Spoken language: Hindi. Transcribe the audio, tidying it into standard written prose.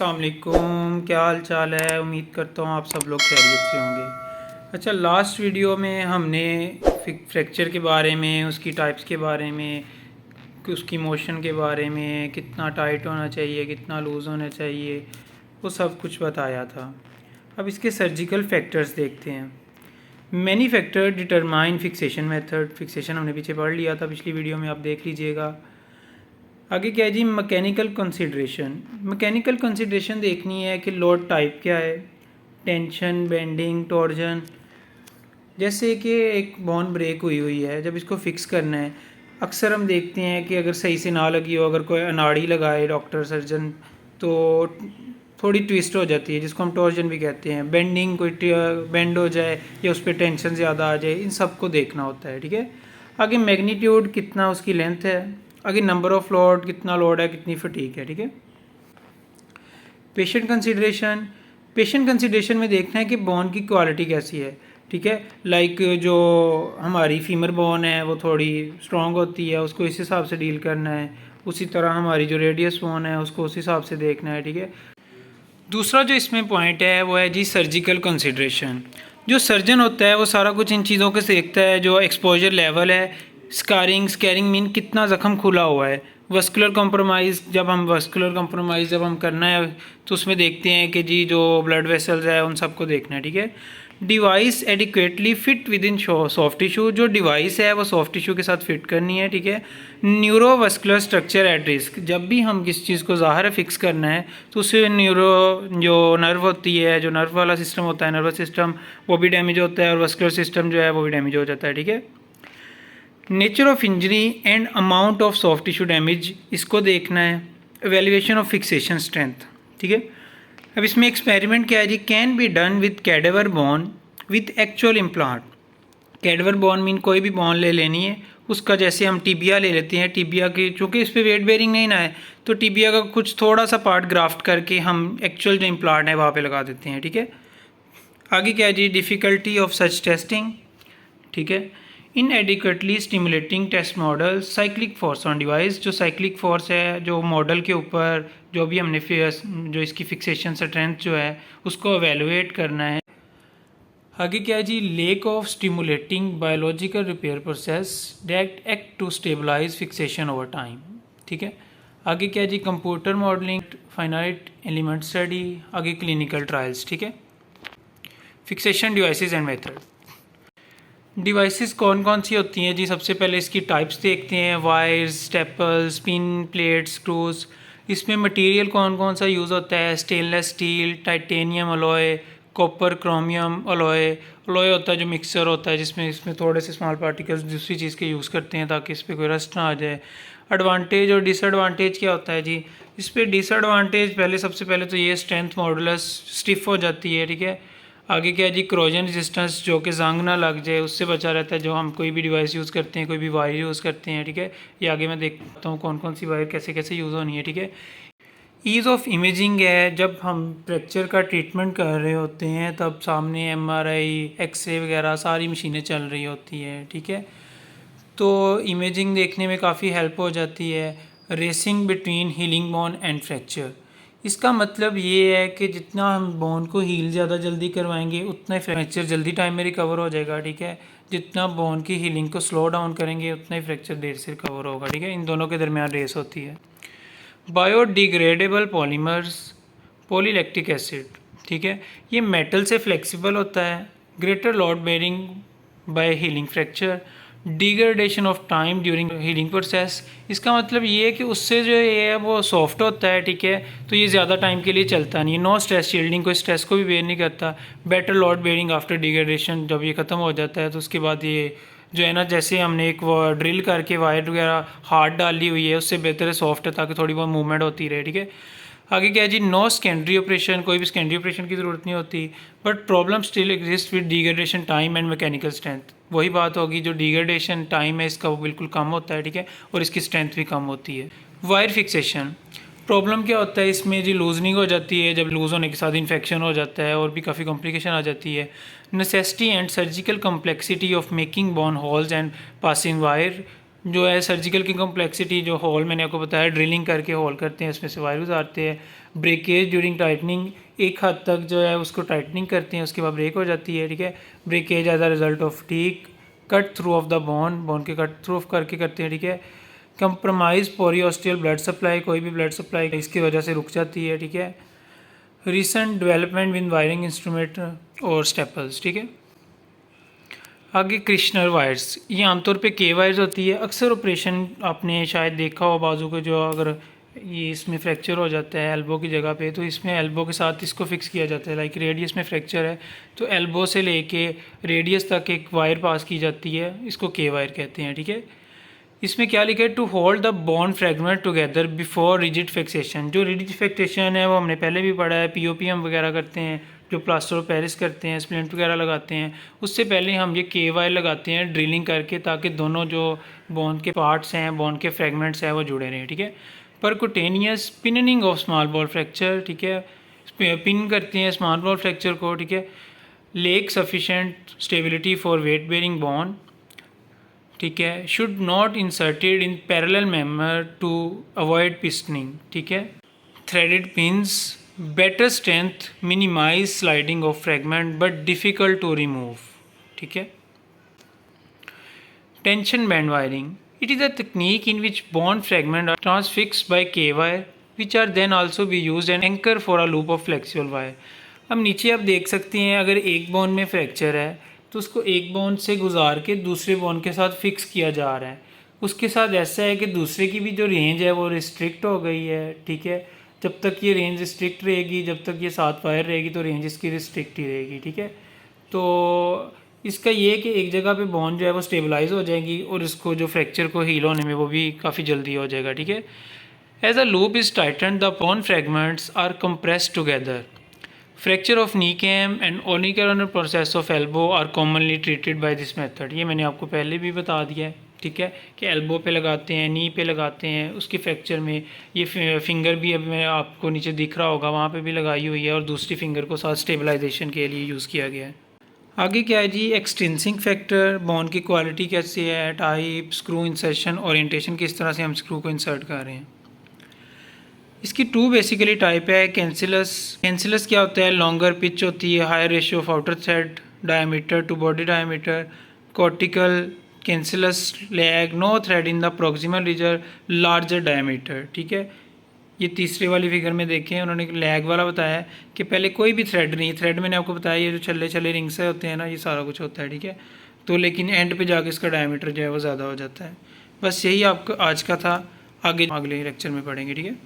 अस्सलामुअलैकुम, क्या हाल चाल है। उम्मीद करता हूँ आप सब लोग खैरियत से होंगे। अच्छा, लास्ट वीडियो में हमने फ्रैक्चर के बारे में, उसकी टाइप्स के बारे में, कि उसकी मोशन के बारे में, कितना टाइट होना चाहिए, कितना लूज़ होना चाहिए, वो सब कुछ बताया था। अब इसके सर्जिकल फैक्टर्स देखते हैं। Many factor determine fixation method. Fixation हमने पीछे पढ़ लिया था पिछली वीडियो में, आप देख लीजिएगा। आगे क्या है जी, मैकेनिकल कंसिड्रेशन। मैकेनिकल कंसिड्रेशन देखनी है कि लोड टाइप क्या है, टेंशन, बेंडिंग, टॉर्जन। जैसे कि एक बोन ब्रेक हुई हुई है, जब इसको फिक्स करना है, अक्सर हम देखते हैं कि अगर सही से ना लगी हो, अगर कोई अनाड़ी लगाए डॉक्टर सर्जन, तो थोड़ी ट्विस्ट हो जाती है, जिसको हम टॉर्जन भी कहते हैं। बेंडिंग, कोई बेंड हो जाए या उस पर टेंशन ज़्यादा आ जाए, इन सबको देखना होता है। ठीक है। आगे मैग्नीट्यूड, कितना उसकी लेंथ है। आगे नंबर ऑफ लोड, कितना लोड है, कितनी फटीक है। ठीक है। Patient consideration. पेशेंट कंसिडरेशन में देखना है कि बोन की क्वालिटी कैसी है। ठीक है। लाइक जो हमारी फीमर बोन है वो थोड़ी स्ट्रॉन्ग होती है, उसको इस हिसाब से डील करना है। उसी तरह हमारी जो रेडियस बोन है उसको उस हिसाब से देखना है। ठीक है। दूसरा जो इसमें पॉइंट है वो है जी सर्जिकल कंसिडरेशन। जो सर्जन होता है वो सारा कुछ इन चीज़ों को देखता है। जो एक्सपोजर लेवल है, स्कैरिंग मीन कितना ज़ख्म खुला हुआ है, वस्कुलर कंप्रोमाइज़। जब हम करना है तो उसमें देखते हैं कि जी जो ब्लड वेसल्स है उन सबको देखना है। ठीक है। Device adequately fit with in soft tissue. जो डिवाइस है वो सॉफ्ट टिश्यू के साथ फिट करनी है। ठीक है। Neurovascular structure at risk. जब भी हम किस चीज़ को ज़ाहिर है फिक्स करना है तो उससे जो नर्व होती है, जो नर्व वाला सिस्टम होता है, नर्वस सिस्टम, वो भी डैमेज होता है, और वस्कुलर सिस्टम जो है वो भी डैमेज हो जाता है। ठीक है। Nature of injury and amount of soft tissue damage, इसको देखना है। Evaluation of fixation strength. ठीक है। अब इसमें एक्सपेरिमेंट क्या है जी, can be done with cadaver bone with actual implant. Cadaver bone mean कोई भी बोन ले लेनी है, उसका जैसे हम टिबिया ले लेते हैं, टिबिया की चूँकि इस पर वेट बेरिंग नहीं ना है, तो टिबिया का कुछ थोड़ा सा पार्ट ग्राफ्ट करके हम एक्चुअल जो इम्प्लांट है वहाँ पे लगा देते हैं। ठीक है। आगे क्या है जी, डिफ़िकल्टी ऑफ सच टेस्टिंग। ठीक है। In adequately stimulating test model, cyclic force on device. जो साइक्लिक फोर्स है जो मॉडल के ऊपर, जो भी हमने जो इसकी फिक्सेशन स्ट्रेंथ जो है उसको एवेलुएट करना है। आगे क्या है जी, lack of stimulating biological repair process direct act to stabilise fixation over time. ठीक है। आगे क्या है जी, computer modelling, finite element study. आगे क्लिनिकल ट्रायल्स। ठीक है। Fixation devices and method. Devices कौन कौन सी होती हैं जी, सबसे पहले इसकी टाइप्स देखते हैं। Wires, staples, pin, plate, screws. इसमें मटेरियल कौन कौन सा यूज़ होता है, stainless steel, titanium alloy, copper, chromium alloy. Alloy होता है जो मिक्सर होता है, जिसमें इसमें थोड़े से स्मॉल पार्टिकल्स दूसरी चीज़ के यूज़ करते हैं ताकि इस पर कोई रस्ट ना आ जाए। एडवांटेज और डिसएडवांटेज क्या होता है जी, इस पर डिसएडवांटेज पहले, सबसे पहले तो ये स्ट्रेंथ मॉडुलस स्टिफ हो जाती है। ठीक है। आगे क्या है जी, क्रोजन रेजिस्टेंस, जो कि जंग ना लग जाए उससे बचा रहता है जो हम कोई भी डिवाइस यूज़ करते हैं, कोई भी वायर यूज़ करते हैं। ठीक है। ये आगे मैं देखता हूँ कौन कौन सी वायर कैसे कैसे यूज़ होनी है। ठीक है। ईज़ ऑफ इमेजिंग है, जब हम फ्रैक्चर का ट्रीटमेंट कर रहे होते हैं तब सामने एमआरआई, एक्सरे वगैरह सारी मशीनें चल रही होती हैं। ठीक है। तो इमेजिंग देखने में काफ़ी हेल्प हो जाती है। Racing between healing bone and fracture. इसका मतलब ये है कि जितना हम बोन को हील ज़्यादा जल्दी करवाएंगे उतना ही फ्रैक्चर जल्दी टाइम में रिकवर हो जाएगा। ठीक है। जितना बोन की हीलिंग को स्लो डाउन करेंगे उतना ही फ्रैक्चर देर से रिकवर होगा। ठीक है। इन दोनों के दरमियान रेस होती है। Biodegradable polymers, polylactic acid. ठीक है। ये मेटल से फ्लेक्सिबल होता है। Greater load bearing by healing fracture. Degradation of time during healing process. इसका मतलब ये है कि उससे जो ये है वो सॉफ्ट होता है। ठीक है। तो ये ज़्यादा टाइम के लिए चलता नहीं है। नो स्ट्रेस शील्डिंग, कोई स्ट्रेस को भी बेयर नहीं करता। Better load bearing after degradation, जब ये ख़त्म हो जाता है तो उसके बाद ये जो है ना, जैसे हमने एक ड्रिल करके वायर वगैरह हार्ड डाली हुई है, उससे बेहतर है सॉफ्ट है ताकि थोड़ी बहुत मूवमेंट होती रहे। ठीक है। आगे क्या है जी, नो सेकेंडरी ऑपरेशन, कोई भी सेकेंडरी ऑपरेशन की ज़रूरत नहीं होती। But problem still exist with degradation time and mechanical strength. वही बात होगी, जो डिग्रेडेशन टाइम है इसका वो बिल्कुल कम होता है। ठीक है। और इसकी स्ट्रेंथ भी कम होती है। वायर फिक्सेशन प्रॉब्लम क्या होता है इसमें जी, लूजनिंग हो जाती है। जब लूज़ होने के साथ इन्फेक्शन हो जाता है और भी काफ़ी कॉम्प्लिकेशन आ जाती है। Necessity and surgical complexity of making bone holes and passing wire. जो है सर्जिकल की कॉम्प्लेक्सिटी, जो होल मैंने आपको बताया ड्रिलिंग करके होल करते हैं, उसमें से वायर गुजारते हैं। ब्रेकेज ड्यूरिंग टाइटनिंग, एक हद तक जो है उसको टाइटनिंग करते हैं, उसके बाद ब्रेक हो जाती है, ठीक है। Breakage as a result of teak, cut through of the bone के कट थ्रू करके करते हैं, ठीक है। कंप्रोमाइज पोरियोस्टियल ब्लड सप्लाई, कोई भी ब्लड सप्लाई इसकी वजह से रुक जाती है, ठीक है। Recent development with wiring instrument और स्टेपल्स, ठीक है। आगे क्रिश्नर वायर्स, ये आमतौर पे के वायर्स होती है। अक्सर ऑपरेशन आपने शायद देखा हो बाजू को, जो अगर ये इसमें फ्रैक्चर हो जाता है एल्बो की जगह पे, तो इसमें एल्बो के साथ इसको फिक्स किया जाता है। लाइक रेडियस में फ्रैक्चर है तो एल्बो से लेके रेडियस तक एक वायर पास की जाती है, इसको के वायर कहते हैं, ठीक है। इसमें क्या लिखा है, to hold the bond fragment together before rigid fixation. जो रिजिड फिक्सेशन है वो हमने पहले भी पढ़ा है, पीओपी हम वगैरह करते हैं, जो प्लास्टर ऑफ पेरिस करते हैं, स्प्लिंट वगैरह लगाते हैं, उससे पहले हम ये के वायर लगाते हैं ड्रिलिंग करके, ताकि दोनों जो बॉन्ड के पार्ट्स हैं, बॉन्ड के फ्रेगमेंट्स हैं, वो जुड़े रहें, ठीक है। Percutaneous pinning of small ball fracture, ठीक है, पिन करते हैं स्मॉल बॉल फ्रैक्चर को, ठीक है। Lack sufficient stability for weight bearing bond, ठीक है। Should not inserted in parallel manner to avoid pistoning, ठीक है। Threaded pins, better strength, minimise sliding of fragment but difficult to remove, ठीक है। Tension band wiring, it is a technique in which bond fragments are transfixed by K-wire which are then also be used an anchor for a loop of flexible wire। अब नीचे आप देख सकते हैं, अगर एक बॉन्ड में फ्रैक्चर है तो उसको एक बॉन्ड से गुजार के दूसरे बॉन्ड के साथ फिक्स किया जा रहा है। उसके साथ ऐसा है कि दूसरे की भी जो रेंज है वो रिस्ट्रिक्ट हो गई है, ठीक है। जब तक ये रेंज रिस्ट्रिक्ट रहेगी, जब तक ये साथ वायर रहेगी, तो रेंज इसकी रिस्ट्रिक्ट ही रहेगी, ठीक है। तो इसका ये है कि एक जगह पे बॉन्ड जो है वो स्टेबलाइज हो जाएगी और इसको जो फ्रैक्चर को हील होने में वो भी काफ़ी जल्दी हो जाएगा, ठीक है। As a loop is tighten the bond fragments are compressed together. Fracture of knee cam and conical process of elbow are commonly treated by this method. ये मैंने आपको पहले भी बता दिया है, ठीक है, कि एल्बो पे लगाते हैं, नी पे लगाते हैं, उसके फ्रैक्चर में ये फिंगर भी अभी मैं आपको नीचे दिख रहा होगा, वहाँ पे भी लगाई हुई है, और दूसरी फिंगर को साथ स्टेबलाइजेशन के लिए यूज़ किया गया है। आगे क्या है जी, एक्सटेंसिंग फैक्टर, बॉन्ड की क्वालिटी कैसी है, टाइप, स्क्रू इंसर्शन, ओरिएंटेशन, किस तरह से हम स्क्रू को इंसर्ट कर रहे हैं। इसकी टू बेसिकली टाइप है। कैंसिलस, कैंसिलस क्या होता है, लॉन्गर पिच होती है, higher ratio of outer thread diameter to body diameter. Cortical cancellous lag, no thread in the proximal region, larger diameter, ठीक है। ये तीसरे वाली फिगर में देखें, उन्होंने लैग वाला बताया कि पहले कोई भी थ्रेड नहीं, थ्रेड मैंने आपको बताया ये जो छल्ले छल्ले रिंग से होते हैं ना, ये सारा कुछ होता है, ठीक है। तो लेकिन एंड पे जाके इसका डायमीटर जो है वो ज़्यादा हो जाता है। बस यही आपका आज का था, आगे अगले लेक्चर में पढ़ेंगे, ठीक है।